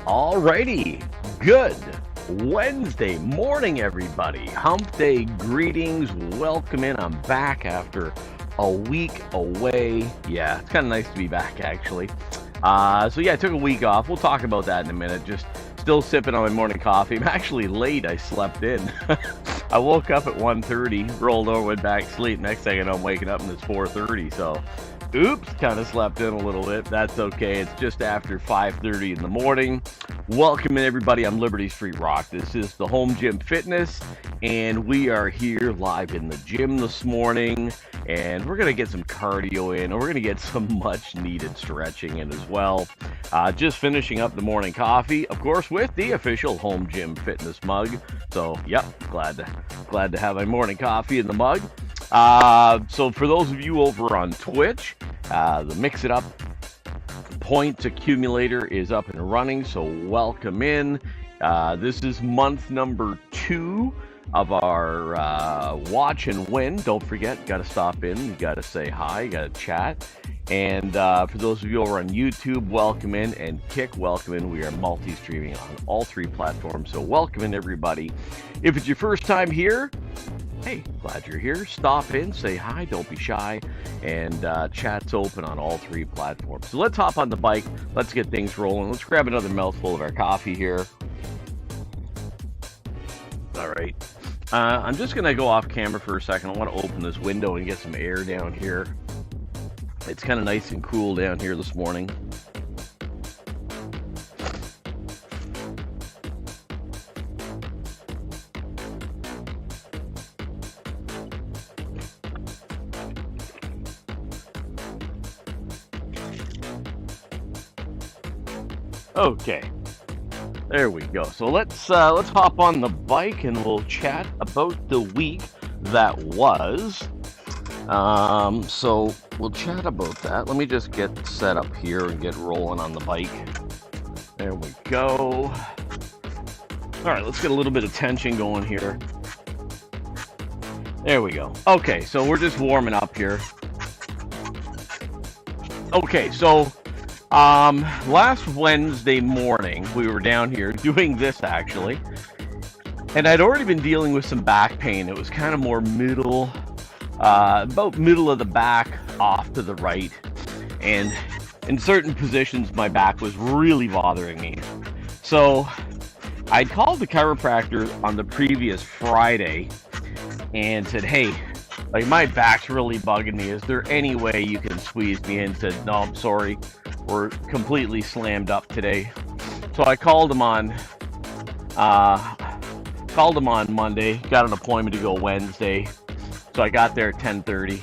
Alrighty, good Wednesday morning, everybody. Hump Day greetings. Welcome in. I'm back after a week away. Yeah, it's kind of nice to be back, actually. I took a week off. We'll talk about that in a minute. Just still sipping on my morning coffee. I'm actually late. I slept in. I woke up at 1:30, rolled over, went back to sleep. Next thing I know, I'm waking up and it's 4:30. So, oops, kind of slept in a little bit. That's okay. It's just after 5:30 in the morning. Welcome in, everybody. I'm Liberty Street Rock. This is the Home Gym Fitness, and we are here live in the gym this morning. And we're going to get some cardio in, and we're going to get some much-needed stretching in as well. Just finishing up the morning coffee, of course, with the official Home Gym Fitness mug. So, yep, glad to have my morning coffee in the mug. So for those of you over on Twitch, the Mix It Up points accumulator is up and running, so welcome in. This is month number 2 of our watch and win. Don't forget, got to stop in, you got to say hi, you got to chat. And for those of you over on YouTube, welcome in, and Kick, welcome in. We are multi-streaming on all 3 platforms, so welcome in, everybody. If it's your first time here, hey, glad you're here. Stop in, say hi, don't be shy, and chat's open on all 3 platforms. So let's hop on the bike, let's get things rolling. Let's grab another mouthful of our coffee here. All right. I'm just going to go off camera for a second. I want to open this window and get some air down here. It's kind of nice and cool down here this morning. Okay, there we go. So let's hop on the bike and we'll chat about the week that was. So we'll chat about that. Let me just get set up here and get rolling on the bike. There we go. All right, let's get a little bit of tension going here. There we go. Okay, so we're just warming up here. Okay, so last Wednesday morning, we were down here doing this actually, and I'd already been dealing with some back pain. It was kind of more middle, about middle of the back off to the right, and in certain positions my back was really bothering me. So I called the chiropractor on the previous Friday and said, hey, like, my back's really bugging me. Is there any way you can squeeze me in? Said, no, I'm sorry. We're completely slammed up today. So I called him on Monday, got an appointment to go Wednesday. So I got there at 10:30,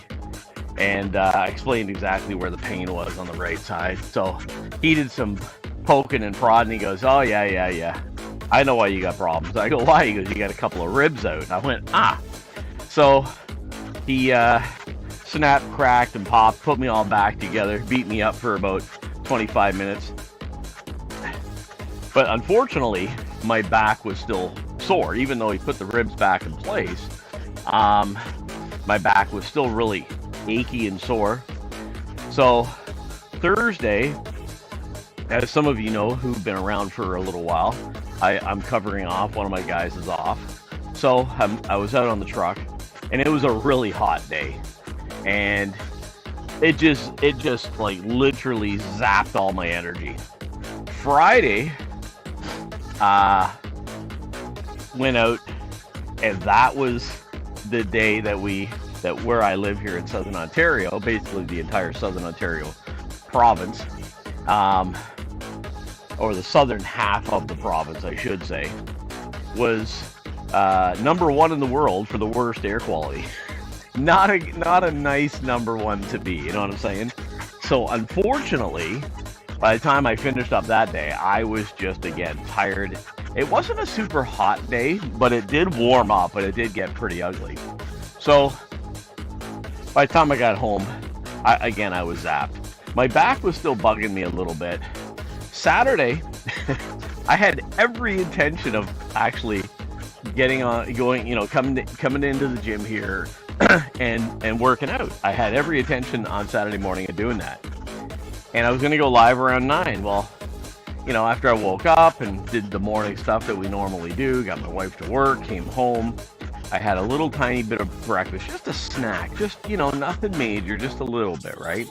and I explained exactly where the pain was on the right side. So he did some poking and prodding. He goes, oh, yeah. I know why you got problems. I go, why? He goes, you got a couple of ribs out. And I went, So he snapped, cracked, and popped, put me all back together, beat me up for about 25 minutes. But unfortunately, my back was still sore. Even though he put the ribs back in place, my back was still really achy and sore. So Thursday, as some of you know who've been around for a little while, I'm covering off. One of my guys is off. So I was out on the truck, and it was a really hot day. And it just like literally zapped all my energy. Friday, went out, and that was the day that where I live here in Southern Ontario, basically the entire Southern Ontario province, or the southern half of the province, I should say, was number 1 in the world for the worst air quality. Not a nice number 1 to be, you know what I'm saying? So unfortunately, by the time I finished up that day, I was just, again, tired. It wasn't a super hot day, but it did warm up, but it did get pretty ugly. So by the time I got home, I was zapped. My back was still bugging me a little bit. Saturday, I had every intention of actually coming into the gym here and working out. I had every intention on Saturday morning of doing that. And I was going to go live around 9. Well, after I woke up and did the morning stuff that we normally do, got my wife to work, came home, I had a little tiny bit of breakfast, just a snack, just, nothing major, just a little bit, right?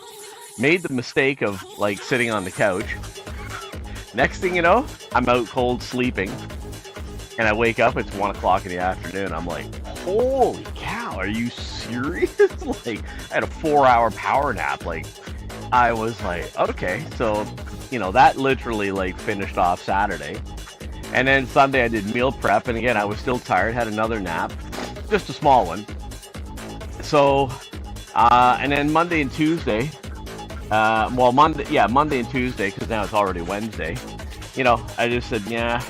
Made the mistake of like sitting on the couch. Next thing you know, I'm out cold sleeping, and I wake up, it's 1 o'clock in the afternoon. I'm like, holy cow, are you serious? Like, I had a 4-hour power nap. Like, I was like, okay, so, that literally like finished off Saturday. And then Sunday I did meal prep, and again, I was still tired, had another nap, just a small one. So, and then Monday and Tuesday, Monday and Tuesday, because now it's already Wednesday, I just said, yeah,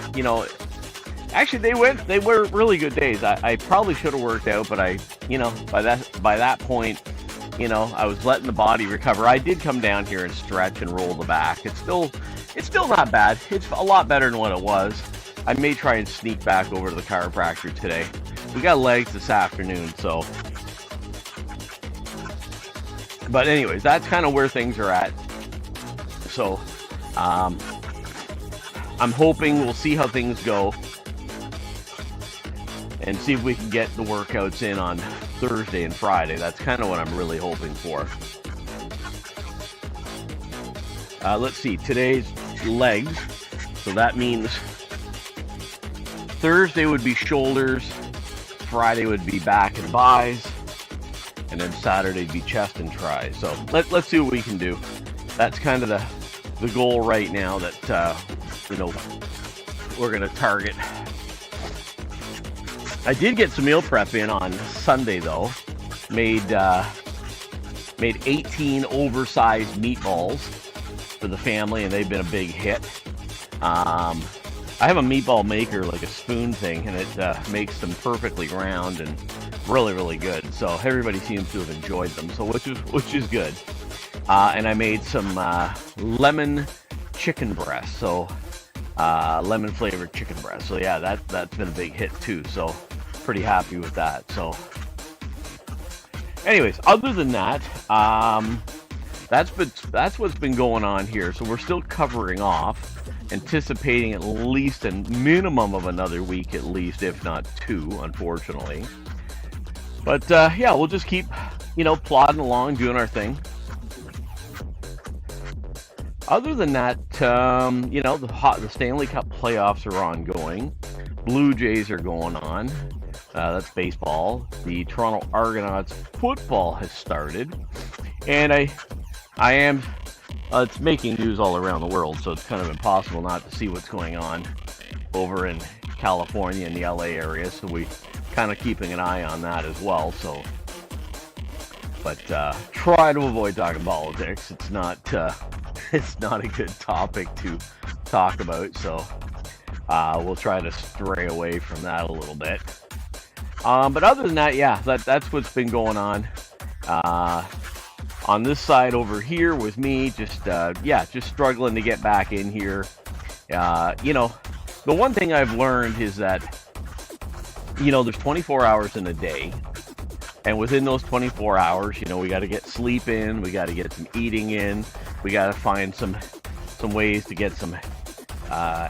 actually they were really good days. I probably should have worked out, but by that point, I was letting the body recover. I did come down here and stretch and roll the back. It's still not bad. It's a lot better than what it was. I may try and sneak back over to the chiropractor today. We got legs this afternoon, so. But anyways, that's kind of where things are at. So, I'm hoping we'll see how things go and see if we can get the workouts in on Thursday and Friday. That's kind of what I'm really hoping for. Let's see, today's legs, so that means Thursday would be shoulders, Friday would be back and bis, and then Saturday would be chest and tris. So let's see what we can do. That's kind of the goal right now that we're going to target. I did get some meal prep in on Sunday though. Made 18 oversized meatballs for the family, and they've been a big hit. I have a meatball maker, like a spoon thing, and it makes them perfectly round and really, really good. So everybody seems to have enjoyed them, so which is good. And I made some lemon chicken breast, so lemon flavored chicken breast. So yeah, that's been a big hit too. So pretty happy with that. So anyways, other than that, that's what's been going on here. So we're still covering off, anticipating at least a minimum of another week at least, if not 2, unfortunately. But yeah, we'll just keep plodding along, doing our thing. Other than that, the Stanley Cup playoffs are ongoing. Blue Jays are going on. That's baseball. The Toronto Argonauts football has started, and I am. It's making news all around the world, so it's kind of impossible not to see what's going on over in California and the LA area. So we kind of keeping an eye on that as well. So, but try to avoid talking politics. It's not a good topic to talk about. So we'll try to stray away from that a little bit. But other than that, yeah, that's what's been going on. On this side over here with me, just struggling to get back in here. The one thing I've learned is that, there's 24 hours in a day. And within those 24 hours, we got to get sleep in, we got to get some eating in, we got to find some ways to get some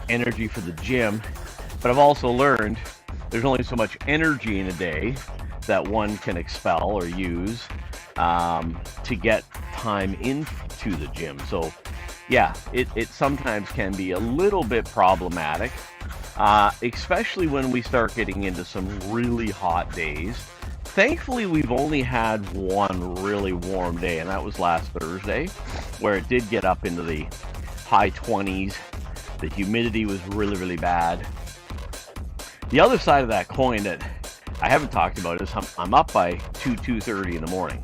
energy for the gym. But I've also learned there's only so much energy in a day that one can expel or use to get time into the gym. So yeah, it sometimes can be a little bit problematic, especially when we start getting into some really hot days. Thankfully, we've only had one really warm day, and that was last Thursday, where it did get up into the high 20s. The humidity was really, really bad. The other side of that coin that I haven't talked about is I'm up by 2:30 in the morning.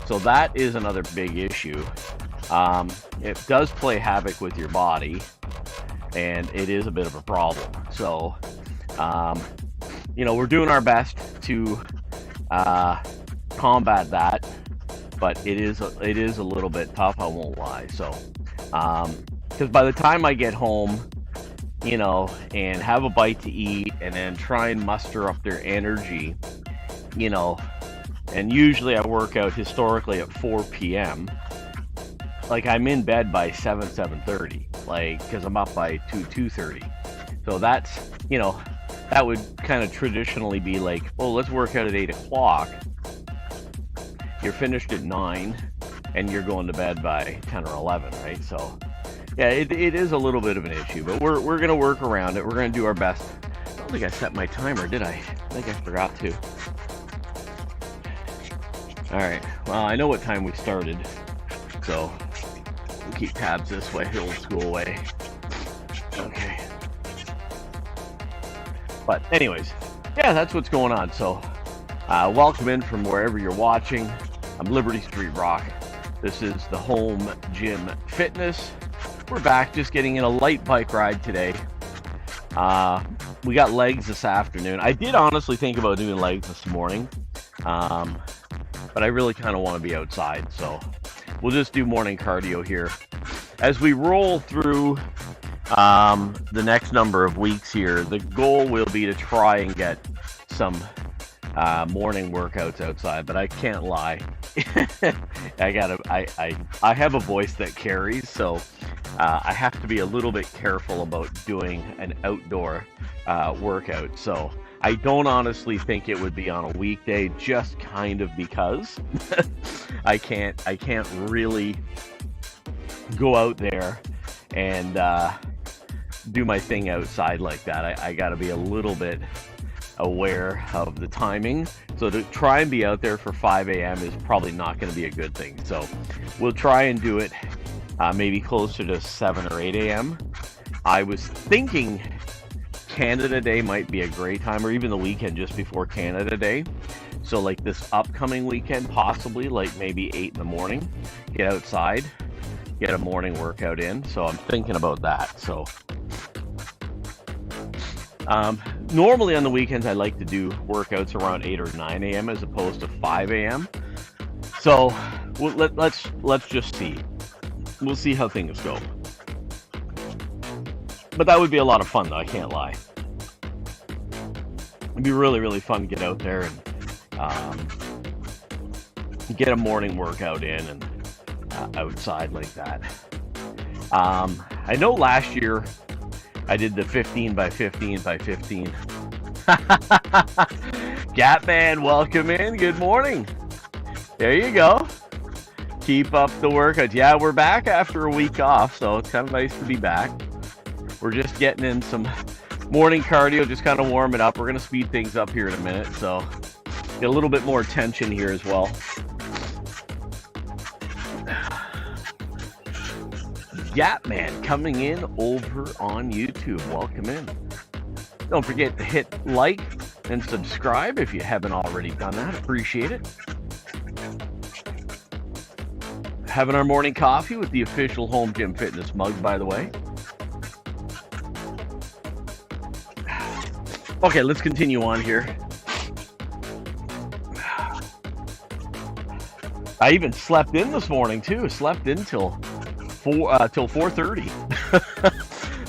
So that is another big issue. It does play havoc with your body, and it is a bit of a problem. So, we're doing our best to combat that, but it is a little bit tough, I won't lie. So, because by the time I get home, and have a bite to eat, and then try and muster up their energy, and usually I work out historically at 4 p.m. Like, I'm in bed by 7:30. like, because I'm up by 2:30. So that's, that would kind of traditionally be like, oh, let's work out at 8 o'clock. You're finished at 9, and you're going to bed by 10 or 11, right? So, yeah, it is a little bit of an issue, but we're going to work around it. We're going to do our best. I don't think I set my timer, did I? I think I forgot to. All right. Well, I know what time we started, so we'll keep tabs this way, old school way. Okay. But anyways, yeah, that's what's going on. So, welcome in from wherever you're watching. I'm Liberty Street Rock. This is the Home Gym Fitness. We're back, just getting in a light bike ride today. We got legs this afternoon. I did honestly think about doing legs this morning, but I really kind of want to be outside, so we'll just do morning cardio here. As we roll through the next number of weeks here, the goal will be to try and get some morning workouts outside, but I can't lie. I have a voice that carries, so I have to be a little bit careful about doing an outdoor workout. So I don't honestly think it would be on a weekday, just kind of because I can't really go out there and do my thing outside like that. I got to be a little bit aware of the timing. So to try and be out there for 5 a.m. is probably not going to be a good thing. So we'll try and do it maybe closer to 7 or 8 a.m. I was thinking Canada Day might be a great time, or even the weekend just before Canada Day. So like this upcoming weekend, possibly like maybe 8 in the morning, get outside, get a morning workout in. So I'm thinking about that. So normally on the weekends, I like to do workouts around 8 or 9 a.m. as opposed to 5 a.m. So let's just see. We'll see how things go. But that would be a lot of fun, though. I can't lie. It'd be really, really fun to get out there and get a morning workout in and outside like that. I know last year I did the 15 by 15 by 15. Gatman, welcome in. Good morning. There you go. Keep up the workout. Yeah, we're back after a week off, so it's kind of nice to be back. We're just getting in some morning cardio, just kind of warm it up. We're going to speed things up here in a minute, so get a little bit more tension here as well. Gatman coming in over on YouTube. Welcome in. Don't forget to hit like and subscribe if you haven't already done that. Appreciate it. Having our morning coffee with the official Home Gym Fitness mug, by the way. Okay, let's continue on here. I even slept in this morning too. Slept in till 4:30.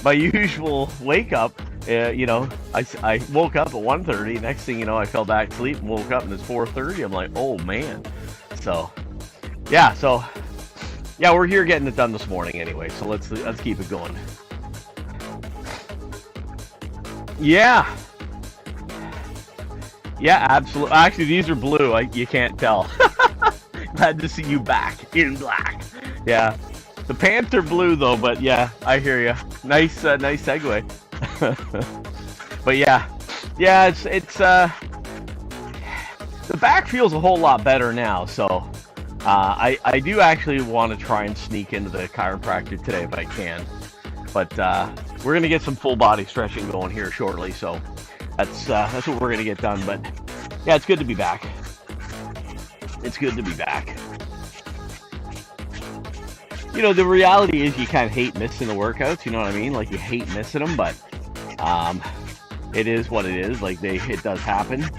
My usual wake up. I woke up at 1:30. Next thing you know, I fell back asleep and woke up and it's 4:30. I'm like, oh man. So yeah, we're here getting it done this morning anyway. So let's keep it going. Yeah, absolutely. Actually, these are blue. You can't tell. Glad to see you back in black. Yeah, the pants are blue though. But yeah, I hear you. Nice segue. But yeah, it's the back feels a whole lot better now. So I do actually want to try and sneak into the chiropractor today if I can. But we're gonna get some full body stretching going here shortly. So that's what we're gonna get done. But yeah, it's good to be back. It's good to be back. You know, the reality is you kind of hate missing the workouts. You know what I mean? Like you hate missing them, but it is what it is. Like it does happen.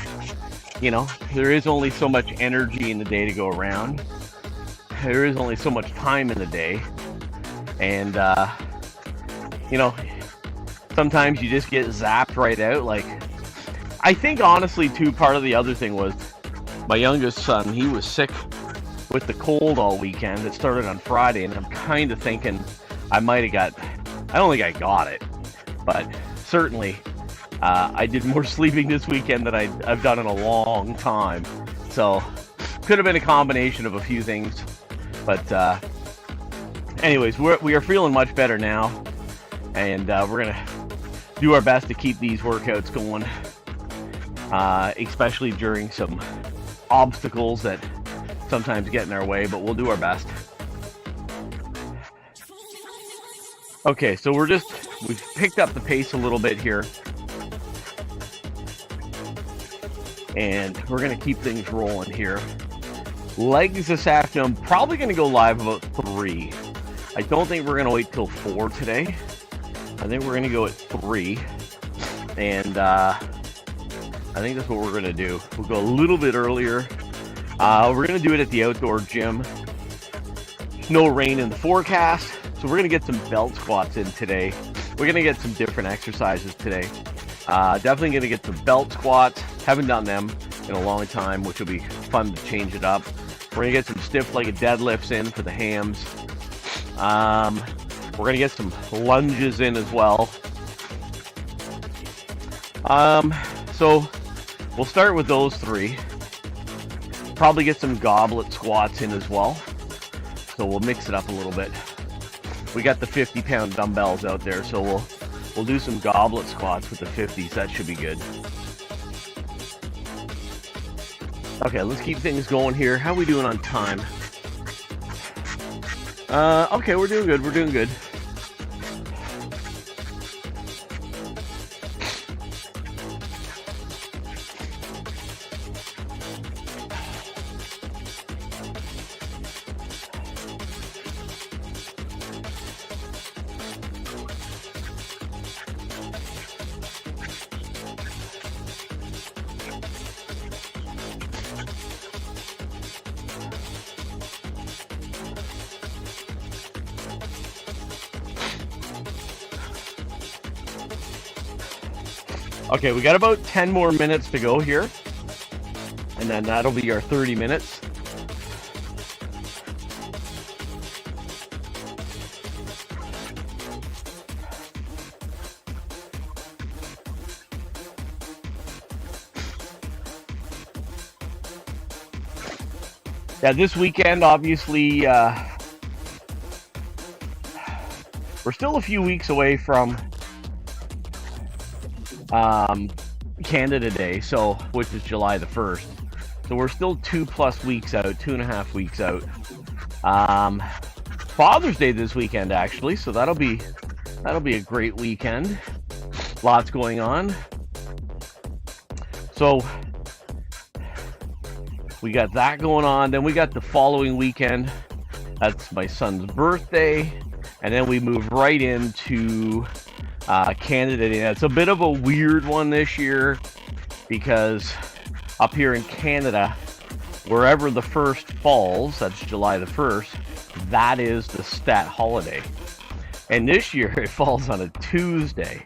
You know, there is only so much energy in the day to go around. There is only so much time in the day, and you know, sometimes you just get zapped right out. Like, I think honestly too, part of the other thing was my youngest son, he was sick with the cold all weekend. It started on Friday, and I'm kind of thinking I might have got I don't think I got it, but certainly I did more sleeping this weekend than I've done in a long time. So could have been a combination of a few things, but anyways, we are feeling much better now, and we're gonna do our best to keep these workouts going, especially during some obstacles that sometimes get in our way, but we'll do our best. Okay, so we've picked up the pace a little bit here, and we're going to keep things rolling here. Legs this afternoon, probably going to go live about 3. I don't think we're going to wait till 4 today. I think we're going to go at 3, and I think that's what we're going to do. We'll go a little bit earlier. We're going to do it at the outdoor gym. No rain in the forecast, so we're going to get some belt squats in today. We're going to get some different exercises today. Definitely going to get some belt squats. Haven't done them in a long time, which will be fun to change it up. We're going to get some stiff-legged deadlifts in for the hams. We're going to get some lunges in as well. So we'll start with those 3. Probably get some goblet squats in as well. So we'll mix it up a little bit. We got the 50-pound dumbbells out there, so we'll do some goblet squats with the 50s. That should be good. Okay, let's keep things going here. How are we doing on time? Okay, we're doing good. We're doing good. Okay, we got about 10 more minutes to go here, and then that'll be our 30 minutes. Yeah, this weekend, obviously, we're still a few weeks away from Canada Day, so which is July the 1st. So we're still 2+ weeks out, 2.5 weeks out. Father's Day this weekend, actually, so that'll be a great weekend. Lots going on. So we got that going on. Then we got the following weekend. That's my son's birthday, and then we move right into Canada Day. It's a bit of a weird one this year because up here in Canada, wherever the 1st falls, that's July the 1st, that is the stat holiday. And this year it falls on a Tuesday.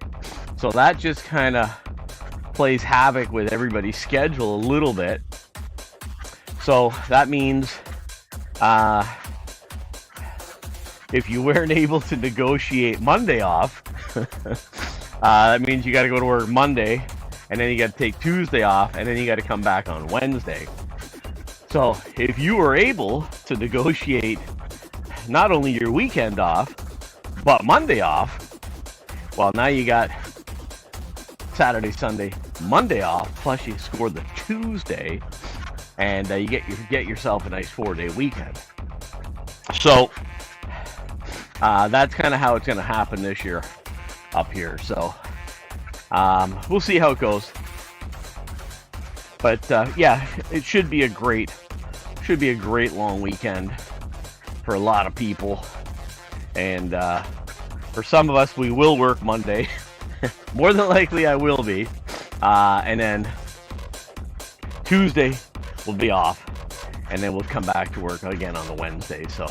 So that just kind of plays havoc with everybody's schedule a little bit. So that means if you weren't able to negotiate Monday off, that means you got to go to work Monday, and then you got to take Tuesday off, and then you got to come back on Wednesday. So if you were able to negotiate not only your weekend off, but Monday off, well, now you got Saturday, Sunday, Monday off, plus you scored the Tuesday, and you get yourself a nice 4-day weekend. So that's kind of how it's going to happen this year up here. So we'll see how it goes. But yeah, it should be a great long weekend for a lot of people. And for some of us, we will work Monday. More than likely, I will be. And then Tuesday will be off, and then we'll come back to work again on the Wednesday. So,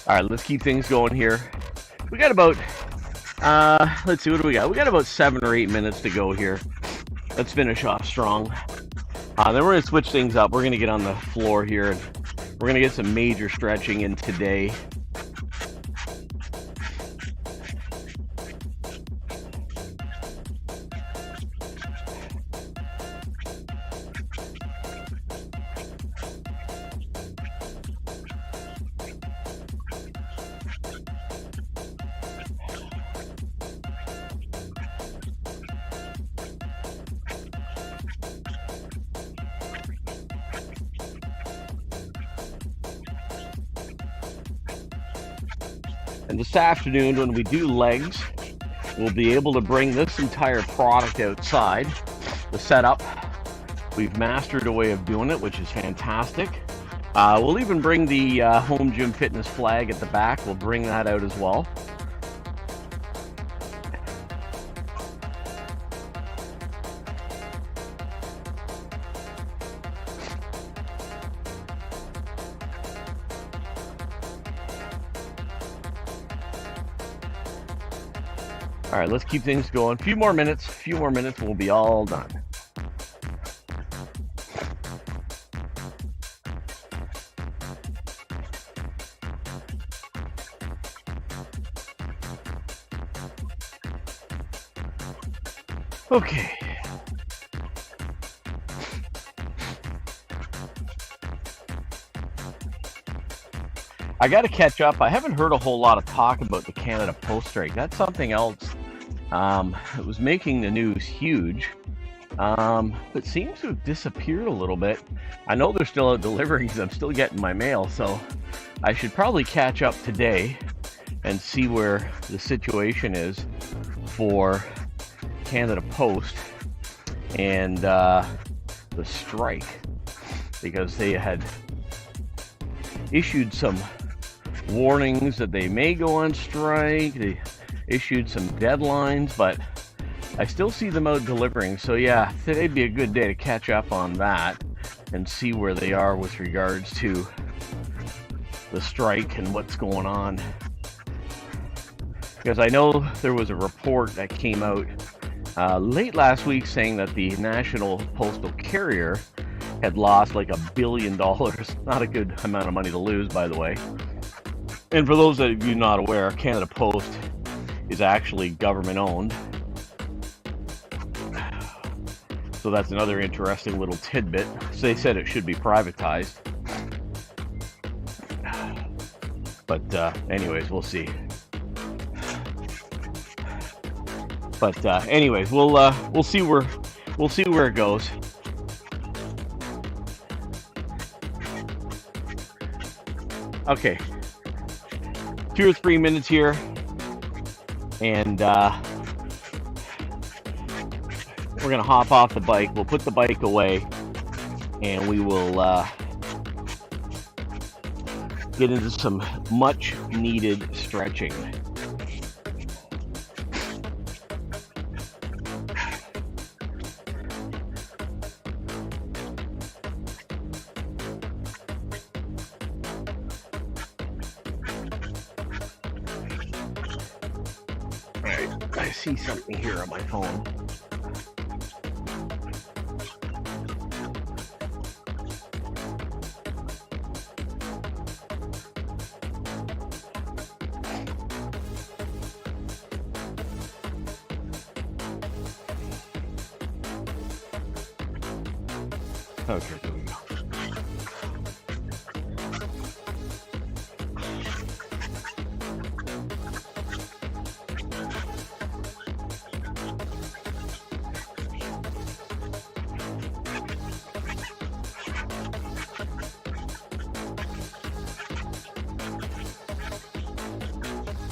all right, let's keep things going here. We got about, let's see, what do we got? We got about 7 or 8 minutes to go here. Let's finish off strong. Then we're going to switch things up. We're going to get on the floor here, and we're going to get some major stretching in today. And this afternoon, when we do legs, we'll be able to bring this entire product outside. The setup, we've mastered a way of doing it, which is fantastic. We'll even bring the home gym fitness flag at the back. We'll bring that out as well. All right, let's keep things going. A few more minutes, we'll be all done. Okay. I got to catch up. I haven't heard a whole lot of talk about the Canada Post strike. That's something else. It was making the news huge, but seems to have disappeared a little bit. I know they're still out delivering because I'm still getting my mail, so I should probably catch up today and see where the situation is for Canada Post and the strike, because they had issued some warnings that they may go on strike. They issued some deadlines, but I still see them out delivering. So yeah, today'd be a good day to catch up on that and see where they are with regards to the strike and what's going on. Because I know there was a report that came out late last week saying that the National Postal Carrier had lost like $1 billion. Not a good amount of money to lose, by the way. And for those of you not aware, Canada Post is actually government owned. So that's another interesting little tidbit. So they said it should be privatized. But anyways, we'll see. But anyways, we'll see where it goes. Okay, 2 or 3 minutes here, and we're gonna hop off the bike. We'll put the bike away, and we will get into some much needed stretching. I see something here on my phone. Okay, there we go.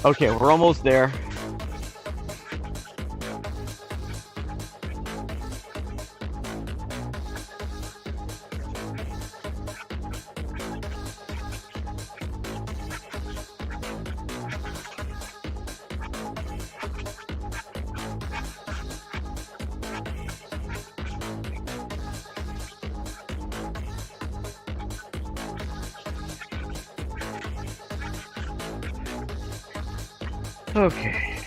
Okay, we're almost there. Okay.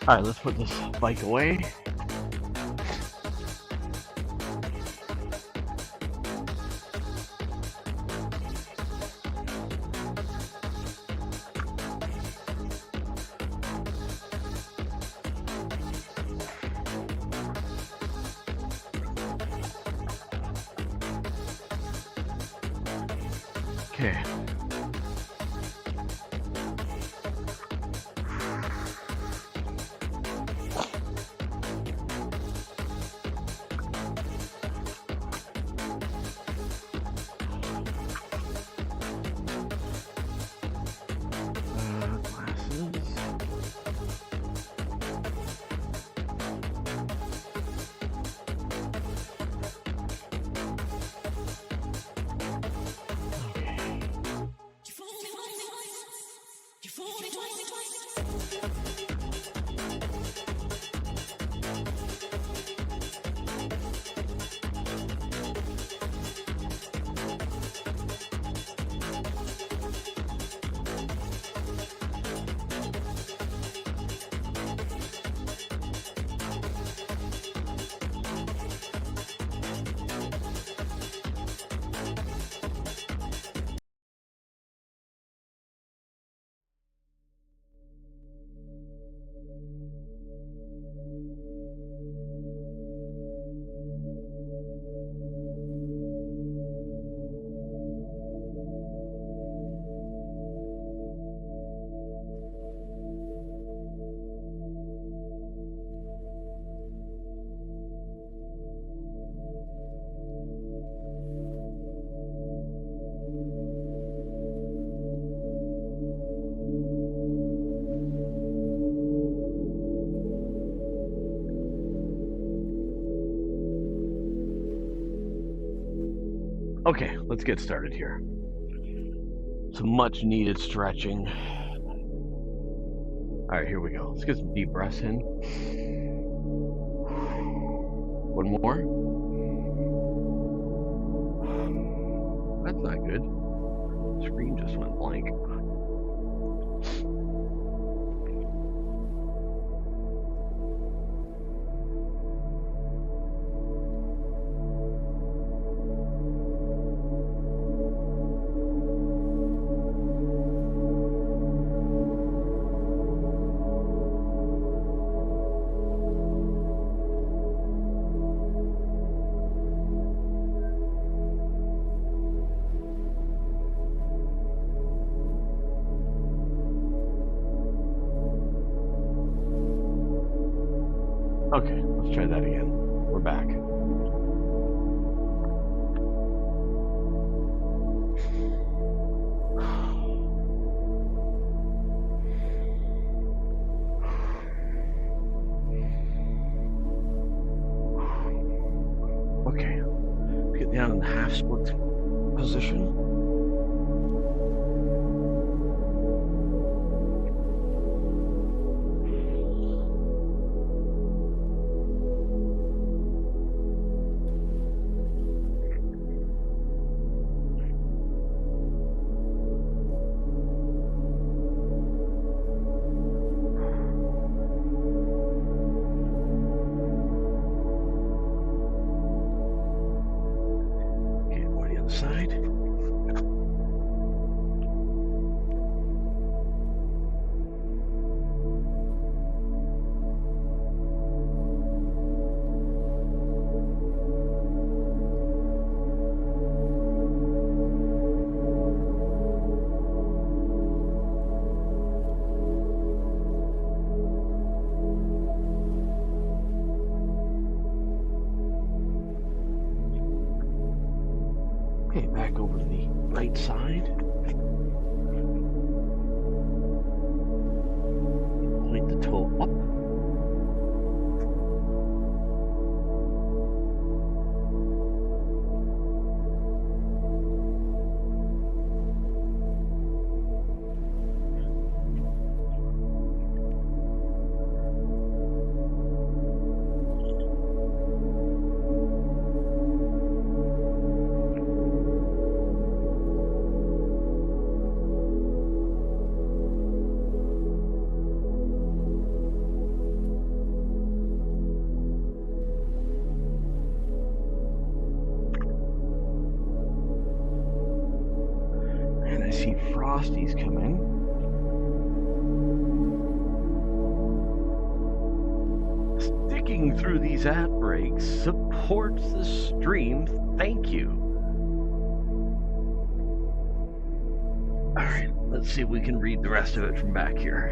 All right, let's put this bike away. Okay. Okay, let's get started here. Some much needed stretching. All right, here we go. Let's get some deep breaths in. One more. That's not good. The screen just went blank. Okay, let's try that again. We're back. Okay, get down in the half split position. Side. Okay, back over to the right side. Point the toe up. I see Frosty's come in. Sticking through these ad breaks supports the stream. Thank you. Alright, let's see if we can read the rest of it from back here.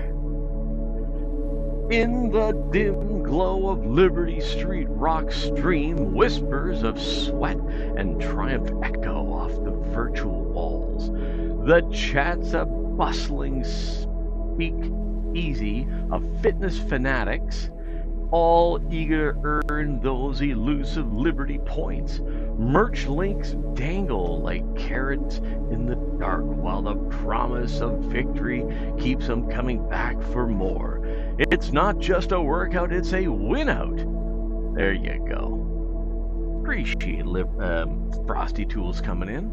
In the dim glow of Liberty Street rock stream, whispers of sweat and triumph echo off the virtual walls. The chats of bustling speak easy of fitness fanatics, all eager to earn those elusive liberty points. Merch links dangle like carrots in the dark, while the promise of victory keeps them coming back for more. It's not just a workout, it's a win out. There you go. Appreciate Frosty Tools coming in.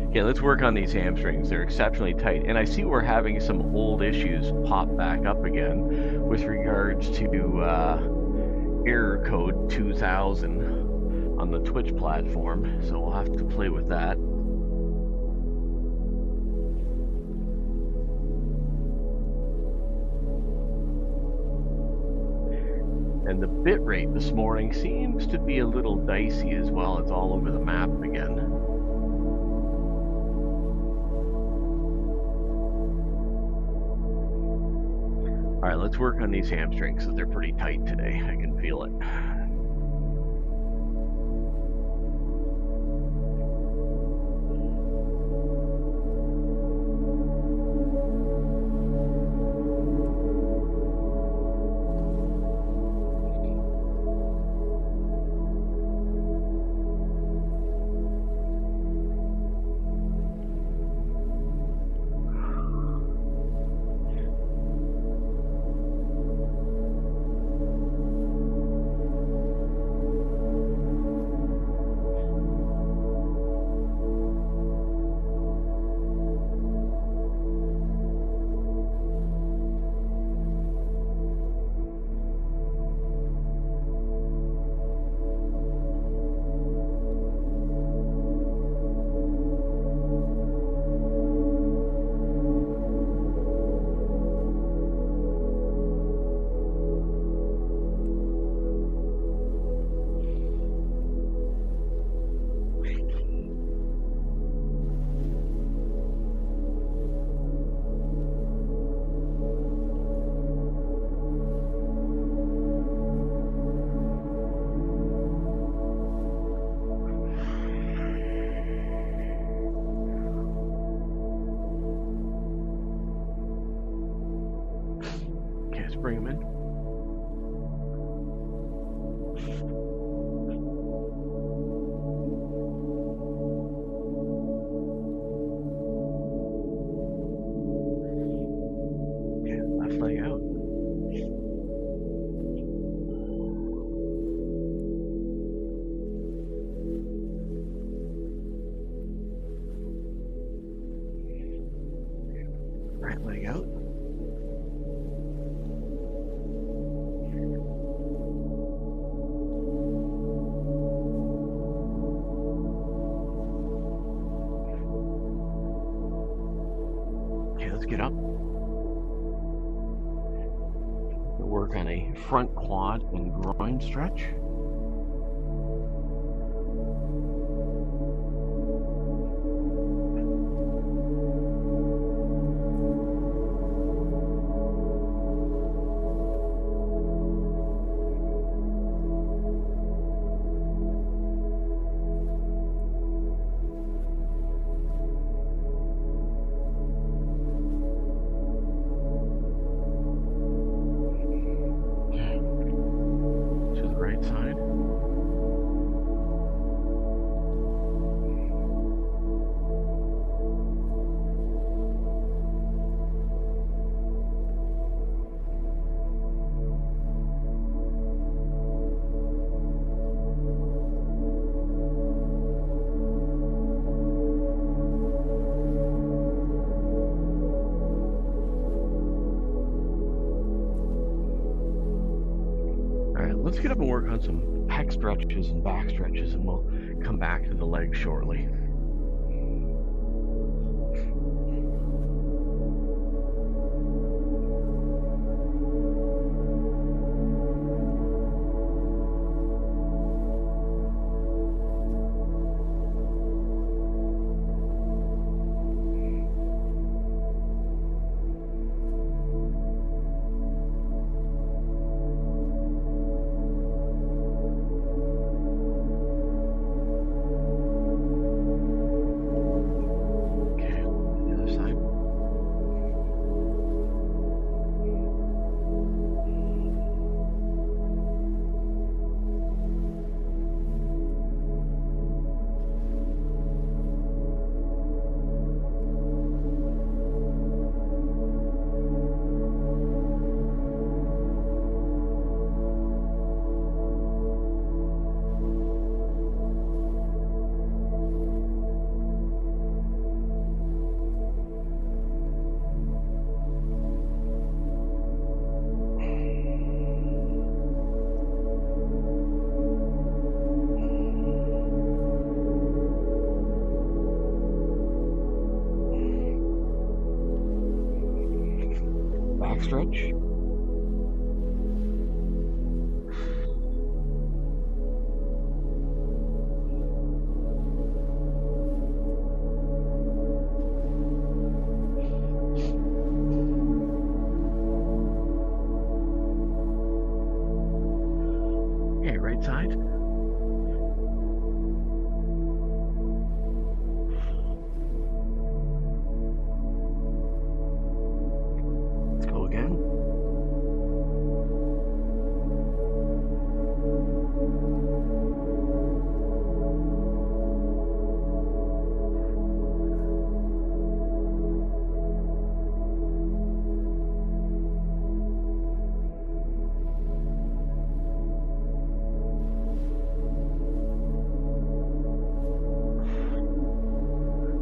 Okay, let's work on these hamstrings. They're exceptionally tight. And I see we're having some old issues pop back up again with regards to error code 2000 on the Twitch platform. So we'll have to play with that. And the bit rate this morning seems to be a little dicey as well. It's all over the map again. All right, let's work on these hamstrings because they're pretty tight today. I can feel it. Bring them in. Okay, left leg out. Right leg out. Get up. We'll work on a front quad and groin stretch. Let's get up and work on some pec stretches and back stretches, and we'll come back to the legs shortly. stretch. Okay, right side. Let's go again.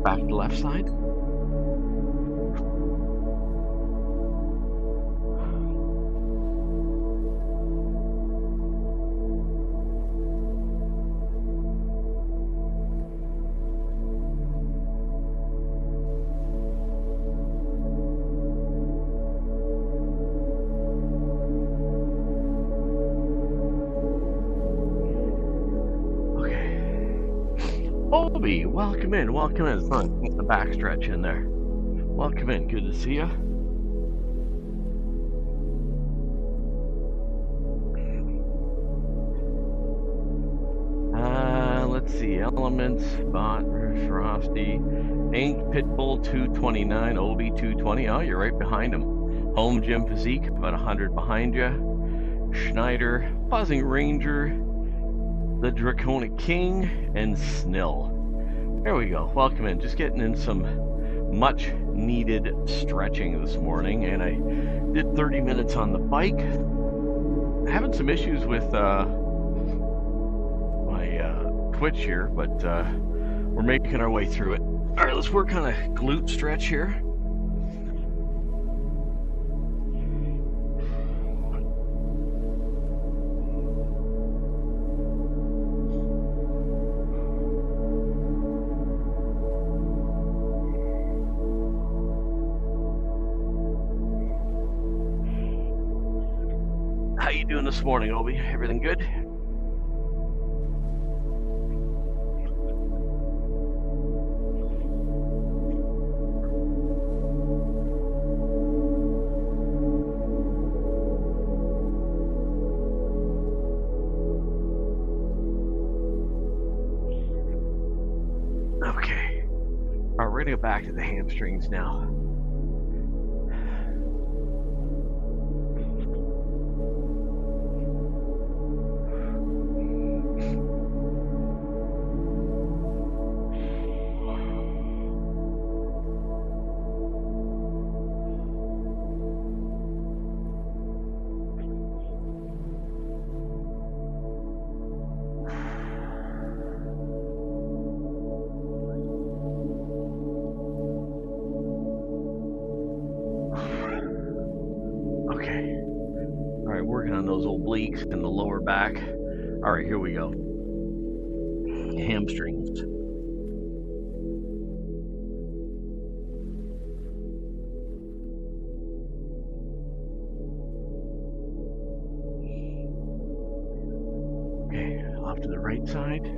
Back to the left side. Obi, welcome in, welcome in. It's fun. Get the back stretch in there. Welcome in, good to see you. Let's see, Elements, Bot, Frosty, Ink, Pitbull 229, Obi 220. Oh, you're right behind him. Home Gym Physique, about 100 behind you. Schneider, Buzzing Ranger, the Draconic King, and Snill. There we go. Welcome in. Just getting in some much needed stretching this morning, and I did 30 minutes on the bike. Having some issues with my Twitch here, but we're making our way through it. All right, let's work on a glute stretch here. How you doing this morning, Obi? Everything good? Okay. All right, we're gonna go back to the hamstrings now. Working on those obliques in the lower back. All right, here we go. Hamstrings. Okay, off to the right side.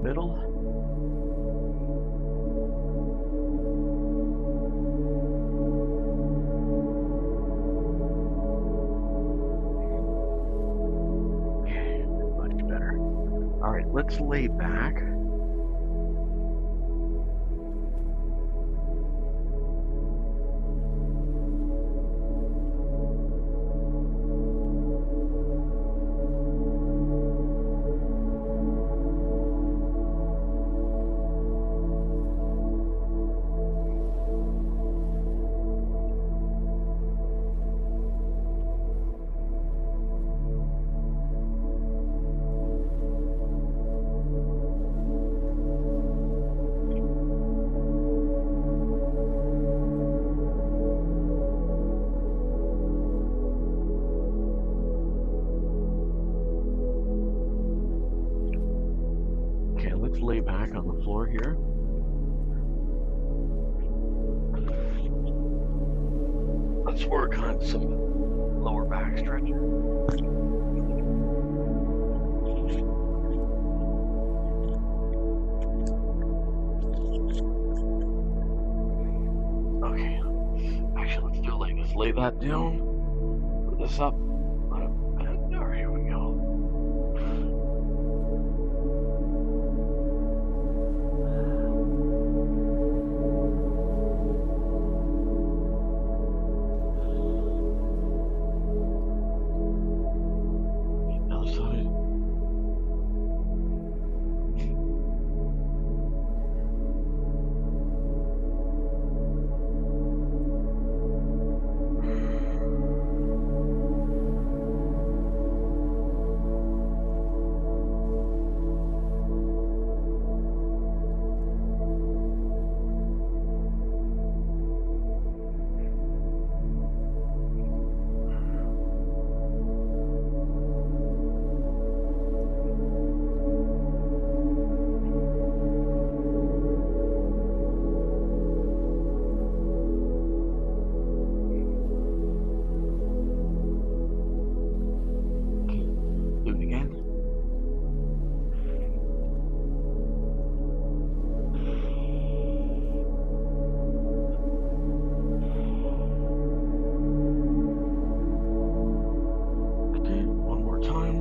Middle. Okay, much better. All right, let's lay back. lay back on the floor here. Let's work on some lower back stretching. Okay, actually let's do it like this. Lay that down, put this up, and all right, here we go. Other side. Do it again. Okay, one more time.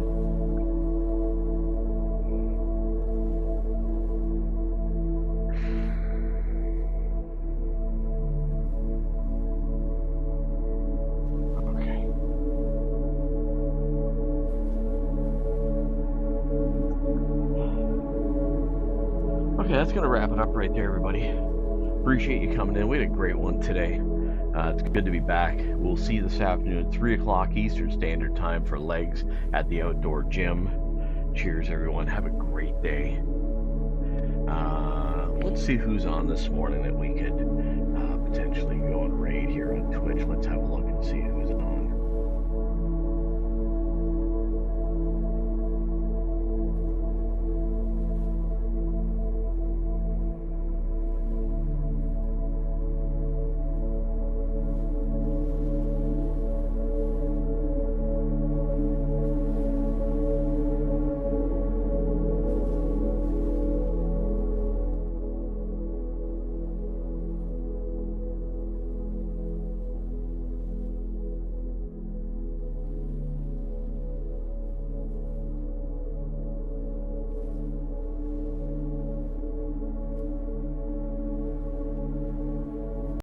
Okay. Okay, that's going to wrap it up right there, everybody. Appreciate you coming in. We had a great one today. It's good to be back. We'll see you this afternoon at 3 o'clock Eastern Standard Time for legs at the outdoor gym. Cheers, everyone. Have a great day. Let's see who's on this morning that we could potentially go and raid here on Twitch. Let's have a look and see who's on.